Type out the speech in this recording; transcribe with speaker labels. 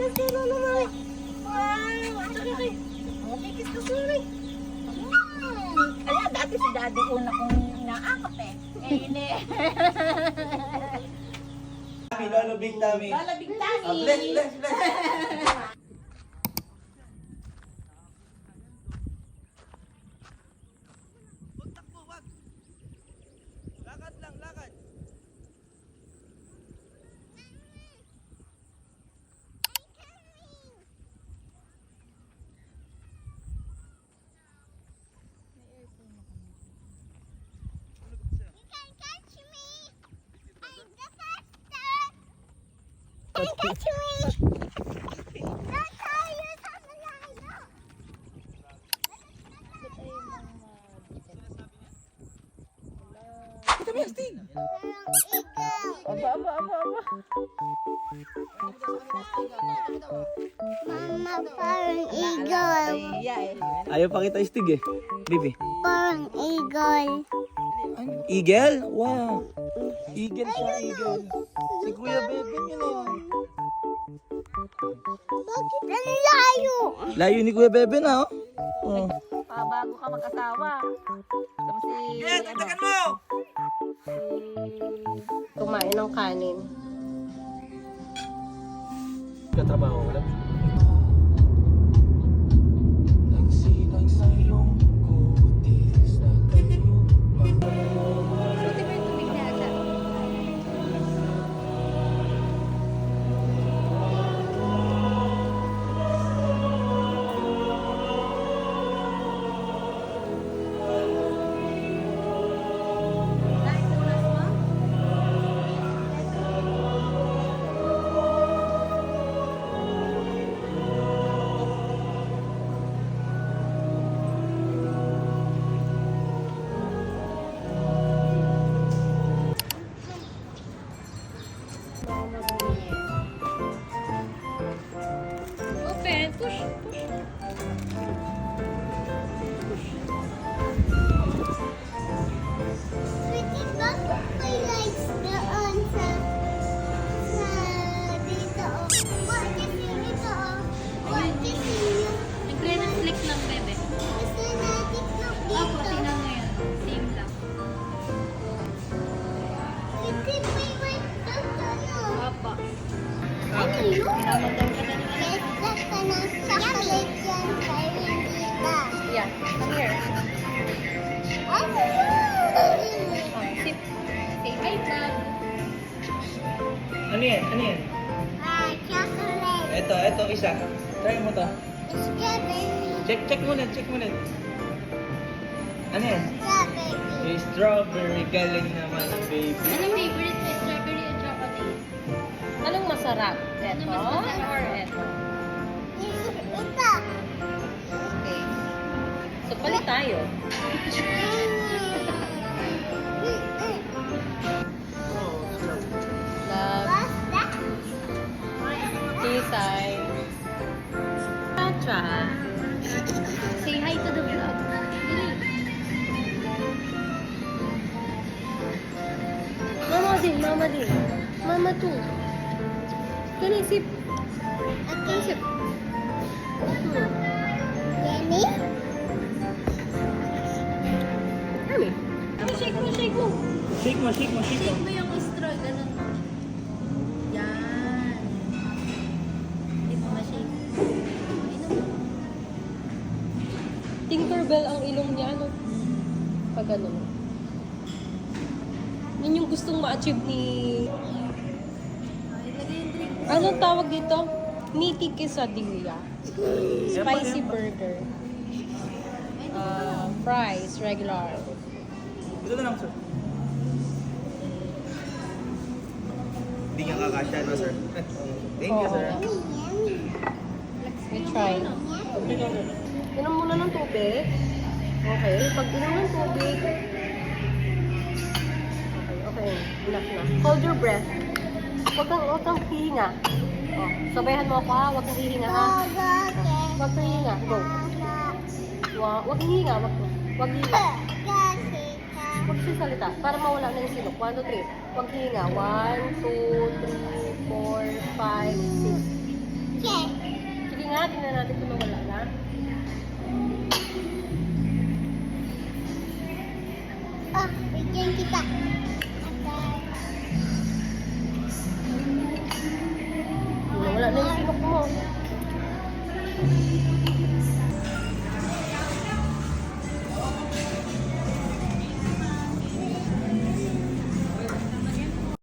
Speaker 1: kiss kay Lola Mami. Wow! Okay. Okay, kiss ko sila. Kaya dati si Daddy una kong inaakap eh. Eh, hindi.
Speaker 2: Lolo Big Tummy.
Speaker 1: Lola Big Tummy.
Speaker 2: Bless. Lakad lang, lakad. Kita mo Sting. Aba.
Speaker 3: Mama, parang eagle.
Speaker 2: Ayaw pa kita Stig eh. Bibi.
Speaker 3: Parang eagle.
Speaker 2: Eagle? Wow. Eagle siya, eagle. Si Kuya Bebe yun eh.
Speaker 3: Bakit ang layo?
Speaker 2: Layo ni Kuya Bebe na oh. Oh.
Speaker 1: Bago ka mag-asawa. Tapos si...
Speaker 2: mo!
Speaker 1: Kumain ng kanin.
Speaker 2: Katrabaho ka lang?
Speaker 1: Open, push.
Speaker 3: Sweetie, bakit may lights doon sa dito? What kasi dito? What kasi yung
Speaker 4: Nagre-reflect lang, bebe.
Speaker 3: gusto natin ng
Speaker 4: Opo,
Speaker 3: dito?
Speaker 4: tingnan mo yan. Same lang.
Speaker 3: Sweetie, may light doon sa'yo.
Speaker 4: Opo.
Speaker 3: Ano yun?
Speaker 4: Pinamagdan ka na naman.
Speaker 3: Yes, that's ka ng chocolate yan kay Rindita.
Speaker 4: Yeah, come here.
Speaker 3: Ano yun?
Speaker 4: Sip. Say hi, vlog.
Speaker 2: Ano yan?
Speaker 3: Chocolate.
Speaker 2: Ito isa. Try mo to.
Speaker 3: Strawberry.
Speaker 2: Check mo na. Ano yan?
Speaker 3: Strawberry.
Speaker 2: Strawberry. Galing naman, baby.
Speaker 4: Anong favorite mo? Strawberry o chocolate?
Speaker 1: Anong masarap?
Speaker 4: Ano
Speaker 1: Ito
Speaker 4: mas masarap?
Speaker 1: or ito?
Speaker 3: Ito.
Speaker 1: Okay. So, palit tayo. Love,
Speaker 3: What's that?
Speaker 1: Kisay. Cha.
Speaker 4: Say hi to the vlog. Dali.
Speaker 1: Mama din. Mama too. Can I sip?
Speaker 3: Okay.
Speaker 1: Sip.
Speaker 3: Yummy?
Speaker 1: Yummy. Shake mo.
Speaker 2: Shake mo.
Speaker 4: Shake mo yung straw. Ganun mo. Yan. Hindi mo ma-shake. Inom mo.
Speaker 1: Tinkerbell ang ilong niya, ano? Pag ano. Yun yung gustong ma-achieve ni...
Speaker 4: Ilagay yung drink.
Speaker 1: Anong tawag dito? Meaty quesadilla. Spicy burger. Fries, regular.
Speaker 2: Ito na lang, sir. Hindi niya kakasya, no, sir? Thank you, sir.
Speaker 1: Oo. We try. Inom muna ng tubig. Okay. Pag inom ng tubig, okay. Enough na. Hold your breath. Huwag kang hihinga. Oh, sabayan mo ako ha. Huwag kang hihinga ha. Huwag kang hihinga. Go. Huwag kang hihinga. Huwag hihinga. Huwag siya salita. Para mawala na yung sinok. 1, 2, 3. Huwag hihinga. 1, 2, 3, 4, 5, 6. natin ito nawala na.
Speaker 3: Ah, bigyan kita.
Speaker 1: Nawala na yung sinok mo.